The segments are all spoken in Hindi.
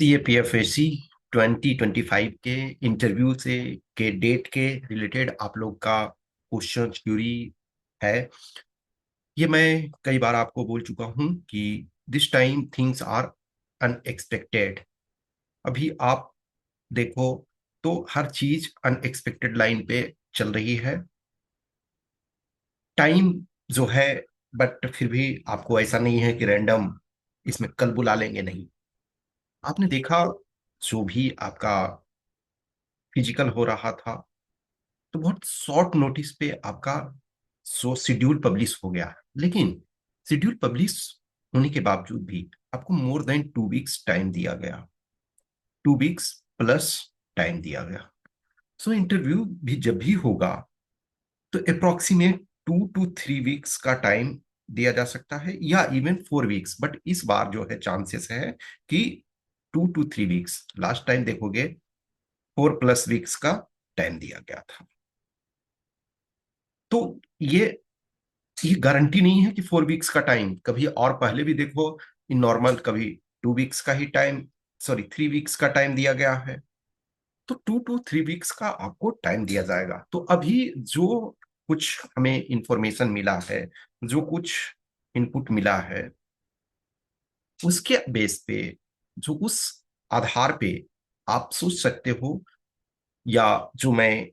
CAPFSC 2025 के इंटरव्यू से के डेट के रिलेटेड आप लोग का क्वेश्चन क्यूरी है। ये मैं कई बार आपको बोल चुका हूं कि this time things are unexpected. अभी आप देखो तो हर चीज अनएक्सपेक्टेड लाइन पे चल रही है। टाइम जो है, बट फिर भी आपको ऐसा नहीं है कि रैंडम इसमें कल बुला लेंगे, नहीं। आपने देखा जो भी आपका फिजिकल हो रहा था, तो बहुत शॉर्ट नोटिस पे आपका शेड्यूल पब्लिश हो गया। लेकिन शेड्यूल पब्लिश होने के बावजूद भी आपको मोर देन 2 वीक्स टाइम दिया गया। 2 वीक्स प्लस टाइम दिया गया। इंटरव्यू भी जब भी होगा तो अप्रोक्सीमेट 2 to 3 वीक्स का टाइम दिया जा सकता है, या इवन 4 वीक्स। बट इस बार जो है चांसेस है कि 2 to 3 वीक्स। लास्ट टाइम देखोगे 4+ वीक्स का टाइम दिया गया था। तो ये गारंटी नहीं है कि 4 वीक्स का टाइम, कभी और पहले भी देखो इन नॉर्मल कभी 2 वीक्स का ही टाइम, सॉरी 3 वीक्स का टाइम दिया गया है। तो 2 to 3 वीक्स का आपको टाइम दिया जाएगा। तो अभी जो कुछ हमें इंफॉर्मेशन मिला है, जो कुछ इनपुट मिला है, उसके बेस पे, जो उस आधार पे आप सोच सकते हो, या जो मैं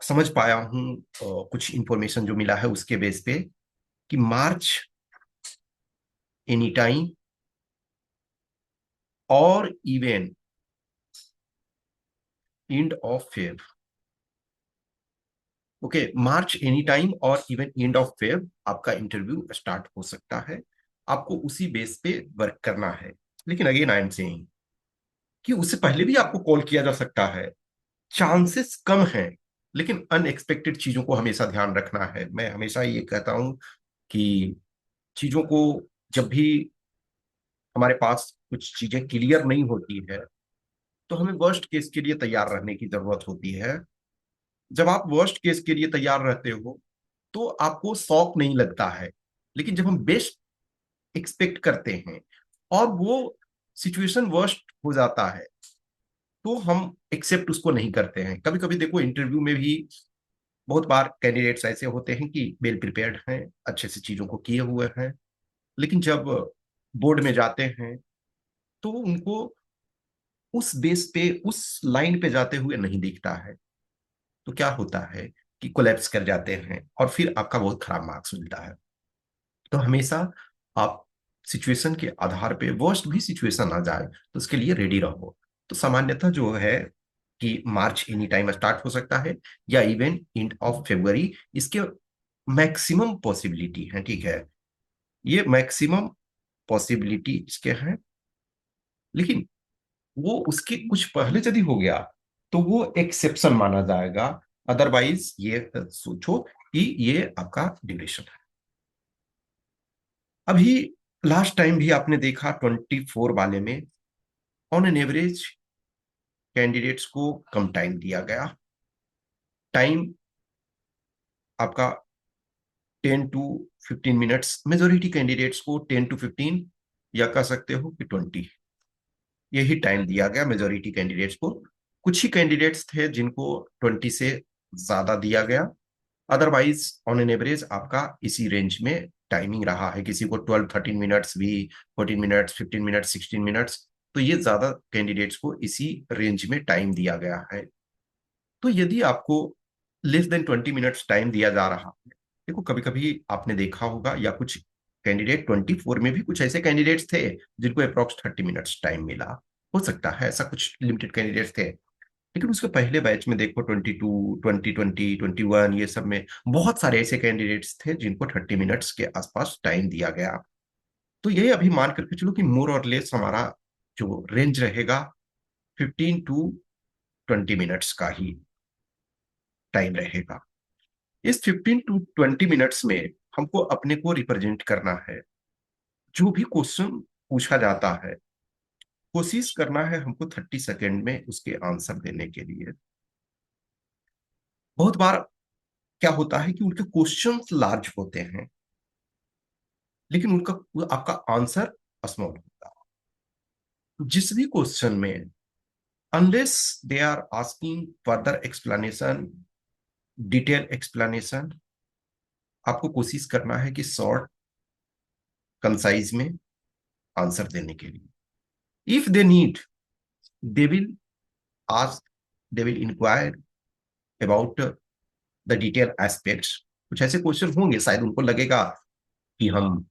समझ पाया हूं, कुछ इंफॉर्मेशन जो मिला है उसके बेस पे, कि मार्च एनी टाइम और even end of Feb. Okay, March any time और इवन एंड ऑफ फेब आपका इंटरव्यू स्टार्ट हो सकता है। आपको उसी बेस पे वर्क करना है। लेकिन अगेन आई एम सेइंग कि उससे पहले भी आपको कॉल किया जा सकता है। चांसेस कम हैं, लेकिन अनएक्सपेक्टेड चीजों को हमेशा ध्यान रखना है। मैं हमेशा ये कहता हूं कि चीजों को, जब भी हमारे पास कुछ चीजें क्लियर नहीं होती है, तो हमें वर्स्ट केस के लिए तैयार रहने की जरूरत होती है। जब आप वर्स्ट केस के लिए तैयार रहते हो तो आपको शौक नहीं लगता है। लेकिन जब हम बेस्ट एक्सपेक्ट करते हैं और वो सिचुएशन वर्स्ट हो जाता है, तो हम एक्सेप्ट उसको नहीं करते हैं। कभी कभी देखो इंटरव्यू में भी बहुत बार कैंडिडेट्स ऐसे होते हैं कि वेल प्रिपेयर्ड हैं, अच्छे से चीजों को किए हुए हैं, लेकिन जब बोर्ड में जाते हैं तो उनको उस बेस पे, उस लाइन पे जाते हुए नहीं दिखता है। तो क्या होता है कि कोलैप्स कर जाते हैं और फिर आपका बहुत खराब मार्क्स मिलता है। तो हमेशा आप सिचुएशन के आधार पे, वर्स्ट भी सिचुएशन आ जाए तो उसके लिए रेडी रहो। तो सामान्यतः जो है कि मार्च एनी टाइम स्टार्ट हो सकता है, या इवन एंड ऑफ फरवरी। इसके मैक्सिमम पॉसिबिलिटी है, ठीक है, ये मैक्सिमम पॉसिबिलिटी इसके हैं। लेकिन वो उसके कुछ पहले यदि हो गया तो वो एक्सेप्शन माना जाएगा। अदरवाइज ये सोचो कि ये आपका ड्यूरेशन है। अभी लास्ट टाइम भी आपने देखा 24 वाले में ऑन एन एवरेज कैंडिडेट्स को कम टाइम दिया गया। टाइम आपका 10 to 15 मिनट्स, मेजोरिटी कैंडिडेट्स को 10 to 15, या कह सकते हो कि 20, यही टाइम दिया गया मेजोरिटी कैंडिडेट्स को। कुछ ही कैंडिडेट्स थे जिनको 20 से ज्यादा दिया गया। अदरवाइज ऑन एन एवरेज आपका इसी रेंज में टाइमिंग रहा है। किसी को 12-13 मिनट्स भी, 14 मिनट्स, 15 मिनट्स, 16 मिनट्स। तो ये ज्यादा कैंडिडेट्स को इसी रेंज में टाइम दिया गया है। तो यदि आपको लेस देन 20 मिनट्स टाइम दिया जा रहा है, देखो कभी कभी आपने देखा होगा, या कुछ कैंडिडेट 24 में भी कुछ ऐसे कैंडिडेट्स थे जिनको अप्रोक्स 30 मिनट्स टाइम मिला। हो सकता है ऐसा, कुछ लिमिटेड कैंडिडेट्स थे। लेकिन उसके पहले बैच में देखो 22, 2020, 21, ये सब में बहुत सारे ऐसे कैंडिडेट्स थे जिनको 30 मिनट्स के आसपास टाइम दिया गया। तो ये अभी मान करके चलो कि मोर और लेस हमारा जो रेंज रहेगा 15 to 20 मिनट्स का ही टाइम रहेगा। इस 15 to 20 मिनट्स में हमको अपने को रिप्रेजेंट करना है। जो भी क्वेश्चन पूछा जाता है, कोशिश करना है हमको 30 सेकेंड में उसके आंसर देने के लिए। बहुत बार क्या होता है कि उनके क्वेश्चंस लार्ज होते हैं, लेकिन उनका आपका आंसर स्मॉल होता है। जिस भी क्वेश्चन में unless they are asking further explanation, detail explanation, आपको कोशिश करना है कि शॉर्ट कंसाइज में आंसर देने के लिए। If they need, they will ask, they will inquire about the detail aspects. कुछ ऐसे क्वेश्चन होंगे शायद उनको लगेगा कि हम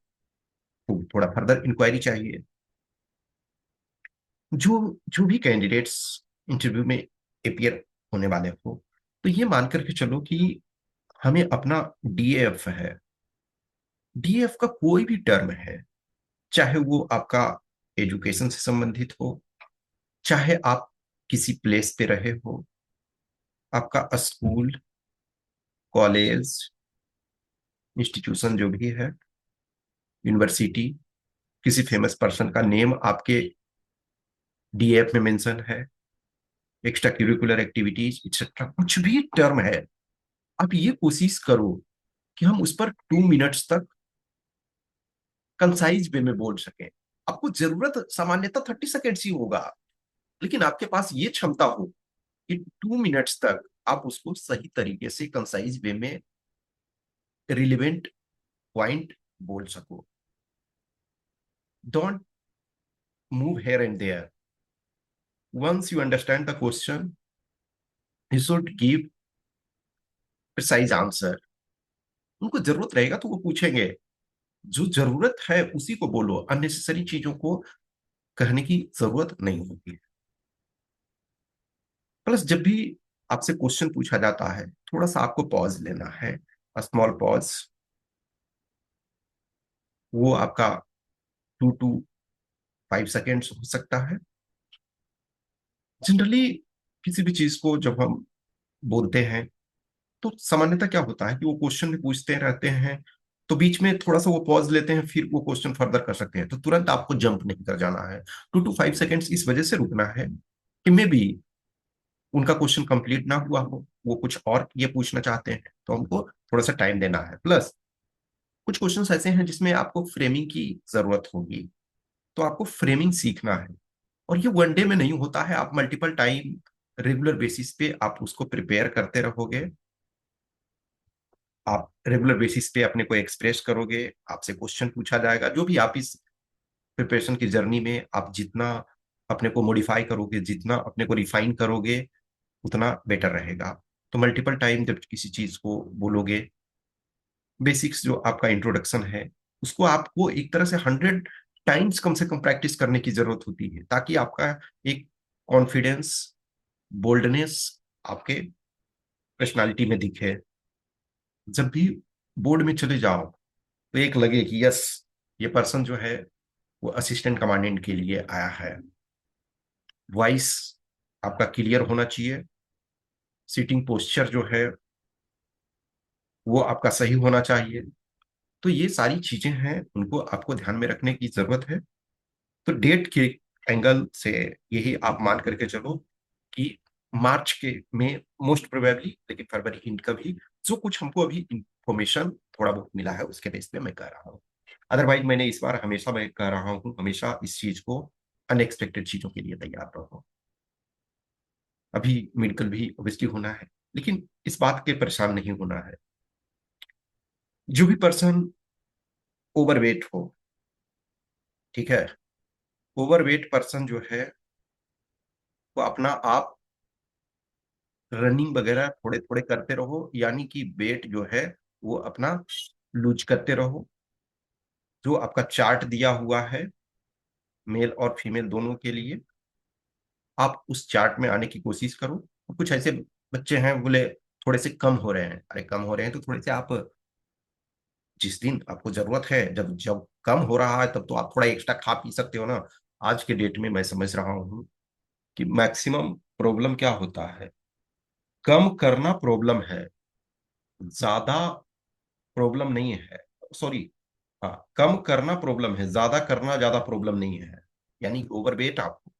थोड़ा फर्दर इंक्वायरी चाहिए। जो जो भी कैंडिडेट्स इंटरव्यू में अपियर होने वाले हो, तो ये मान करके चलो कि हमें अपना डीएफ है, डीएफ का कोई भी टर्म है, चाहे वो आपका एजुकेशन से संबंधित हो, चाहे आप किसी प्लेस पे रहे हो, आपका स्कूल, कॉलेज, इंस्टीट्यूशन जो भी है, यूनिवर्सिटी, किसी फेमस पर्सन का नेम आपके डीएफ में मेंशन है, एक्स्ट्रा करिकुलर एक्टिविटीज एक्सेट्रा, कुछ भी टर्म है, आप ये कोशिश करो कि हम उस पर 2 मिनट्स तक कंसाइज वे में बोल सकें। आपको जरूरत सामान्यतः 30 सेकेंड्स ही होगा, लेकिन आपके पास ये क्षमता हो कि 2 मिनट्स तक आप उसको सही तरीके से कंसाइज वे में रिलेवेंट पॉइंट बोल सको। Don't move here and there. Once you understand the question, you should give precise answer. उनको जरूरत रहेगा तो वो पूछेंगे, जो जरूरत है उसी को बोलो, अननेसेसरी चीजों को कहने की जरूरत नहीं होती। प्लस जब भी आपसे क्वेश्चन पूछा जाता है, थोड़ा सा आपको पॉज लेना है, स्मॉल पॉज। वो आपका 2 to 5 सेकेंड्स हो सकता है। जनरली किसी भी चीज को जब हम बोलते हैं, तो सामान्यतः क्या होता है कि वो क्वेश्चन भी पूछते रहते हैं, तो बीच में थोड़ा सा वो पॉज लेते हैं, फिर वो क्वेश्चन फर्दर कर सकते हैं, तो तुरंत आपको जंप नहीं कर जाना है। 2 to 5 सेकेंड्स इस वजह से रुकना है कि मे बी उनका क्वेश्चन कंप्लीट ना हुआ हो, वो कुछ और ये पूछना चाहते हैं, तो हमको थोड़ा सा टाइम देना है। प्लस कुछ क्वेश्चंस ऐसे हैं जिसमें आपको फ्रेमिंग की जरूरत होगी, तो आपको फ्रेमिंग सीखना है। और ये वन डे में नहीं होता है, आप मल्टीपल टाइम रेगुलर बेसिस पे आप उसको प्रिपेयर करते रहोगे। आप रेगुलर बेसिस पे अपने को एक्सप्रेस करोगे, आपसे क्वेश्चन पूछा जाएगा, जो भी आप इस प्रिपरेशन की जर्नी में आप जितना अपने को मॉडिफाई करोगे, जितना अपने को रिफाइन करोगे, उतना बेटर रहेगा। तो मल्टीपल टाइम जब किसी चीज को बोलोगे, बेसिक्स जो आपका इंट्रोडक्शन है, उसको आपको एक तरह से 100 टाइम्स कम से कम प्रैक्टिस करने की जरूरत होती है, ताकि आपका एक कॉन्फिडेंस, बोल्डनेस आपके पर्सनालिटी में दिखे। जब भी बोर्ड में चले जाओ, तो एक लगे कि यस, ये पर्सन जो है वो असिस्टेंट कमांडेंट के लिए आया है। वॉइस आपका क्लियर होना चाहिए, सीटिंग पोस्चर जो है वो आपका सही होना चाहिए। तो ये सारी चीजें हैं, उनको आपको ध्यान में रखने की जरूरत है। तो डेट के एंगल से यही आप मान करके चलो कि मार्च के में मोस्ट प्रोबेबली, लेकिन फरवरी इंड का भी जो कुछ हमको अभी इंफॉर्मेशन थोड़ा बहुत मिला है उसके बेस पे मैं कह रहा हूँ। अदरवाइज मैंने इस बार हमेशा मैं कह रहा हूँ, हमेशा इस चीज को अनएक्सपेक्टेड चीजों के लिए तैयार रहो। अभी मेडिकल भी ऑब्वियसली होना है, लेकिन इस बात के परेशान नहीं होना है। जो भी पर्सन ओवरवेट हो, ठीक है, ओवरवेट पर्सन जो है वो अपना आप रनिंग वगैरह थोड़े थोड़े करते रहो, यानी कि वेट जो है वो अपना लूज करते रहो। जो आपका चार्ट दिया हुआ है मेल और फीमेल दोनों के लिए, आप उस चार्ट में आने की कोशिश करो। कुछ ऐसे बच्चे हैं बोले थोड़े से कम हो रहे हैं, अरे कम हो रहे हैं तो थोड़े से आप, जिस दिन आपको जरूरत है, जब जब कम हो रहा है तब तो आप थोड़ा एक्स्ट्रा खा पी सकते हो ना। आज के डेट में मैं समझ रहा हूँ कि मैक्सिमम प्रॉब्लम क्या होता है, कम करना प्रॉब्लम है, ज्यादा प्रॉब्लम नहीं है। सॉरी, हाँ, कम करना प्रॉब्लम है, ज्यादा करना ज्यादा प्रॉब्लम नहीं है। यानी ओवरवेट आपको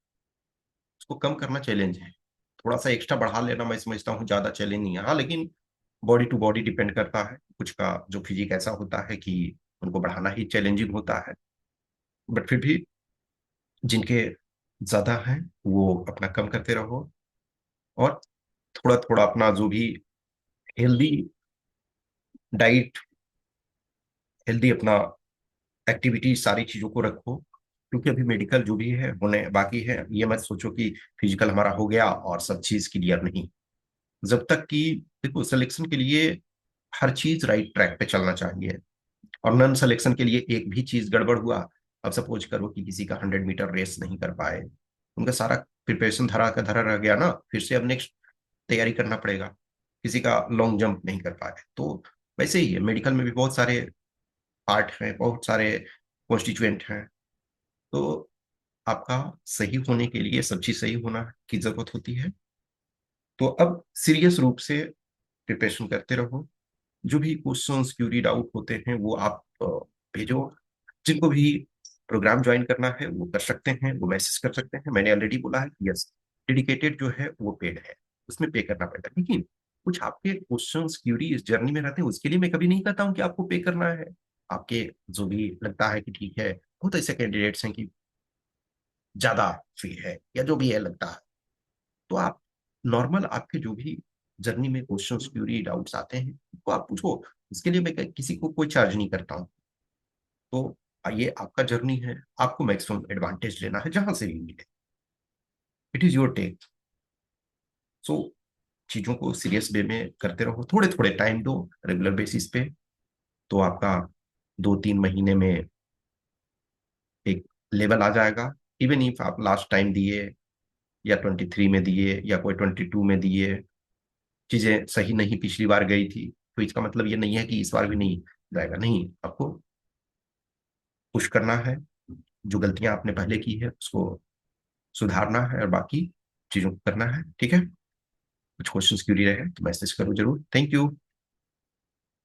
उसको कम करना चैलेंज है, थोड़ा सा एक्स्ट्रा बढ़ा लेना मैं समझता हूँ ज्यादा चैलेंज नहीं है। हाँ, लेकिन बॉडी टू बॉडी डिपेंड करता है, कुछ का जो फिजिक ऐसा होता है कि उनको बढ़ाना ही चैलेंजिंग होता है। बट फिर भी जिनके ज्यादा है वो अपना कम करते रहो, और थोड़ा थोड़ा अपना जो भी हेल्दी डाइट, हेल्दी अपना एक्टिविटी, सारी चीजों को रखो। क्योंकि अभी मेडिकल जो भी है होने बाकी है, ये मत सोचो कि फिजिकल हमारा हो गया और सब चीज क्लियर नहीं। जब तक कि देखो, सिलेक्शन के लिए हर चीज राइट ट्रैक पे चलना चाहिए, और नॉन सिलेक्शन के लिए एक भी चीज गड़बड़ हुआ, अब सपोज करो कि किसी का 100 मीटर रेस नहीं कर पाए, उनका सारा प्रिपरेशन धरा का धरा रह गया ना, फिर से अब नेक्स्ट तैयारी करना पड़ेगा। किसी का लॉन्ग जंप नहीं कर पाए, तो वैसे ही है, मेडिकल में भी बहुत सारे पार्ट हैं, बहुत सारे कॉन्स्टिट्यूएंट हैं। तो आपका सही होने के लिए सब चीज सही होना की जरूरत होती है। तो अब सीरियस रूप से प्रिपरेशन करते रहो। जो भी क्वेश्चंस क्यूरी डाउट होते हैं वो आप भेजो। जिनको भी प्रोग्राम ज्वाइन करना है वो कर सकते हैं, वो मैसेज कर सकते हैं। मैंने ऑलरेडी बोला है, यस, डेडिकेटेड जो है वो पेड है, उसमें पे करना पड़ता है। लेकिन कुछ आपके क्वेश्चंस क्यूरी इस जर्नी में रहते हैं, उसके लिए मैं कभी नहीं कहता हूँ कि आपको पे करना है। आपके जो भी लगता है कि ठीक है, बहुत ऐसे कैंडिडेट्स हैं कि ज्यादा फी है या जो भी है लगता है, तो आप नॉर्मल आपके जो भी जर्नी में क्वेश्चंस क्यूरी डाउट्स आते हैं वो आप पूछो। इसके लिए मैं किसी को कोई चार्ज नहीं करता हूँ। तो ये आपका जर्नी है, आपको मैक्सिमम एडवांटेज लेना है जहां से भी मिले। It is your take. So चीजों को सीरियस वे में करते रहो, थोड़े थोड़े टाइम दो रेगुलर बेसिस पे, तो आपका 2-3 महीने में एक लेवल आ जाएगा। इवन इफ आप लास्ट टाइम दिए या 23 में दिए या कोई 22 में दिए, चीजें सही नहीं पिछली बार गई थी, तो इसका मतलब ये नहीं है कि इस बार भी नहीं जाएगा। नहीं, आपको पुश करना है, जो गलतियां आपने पहले की है उसको सुधारना है, और बाकी चीजों को करना है। ठीक है? कुछ क्वेश्चंस क्यूरी रहे तो मैसेज करो जरूर। Thank you.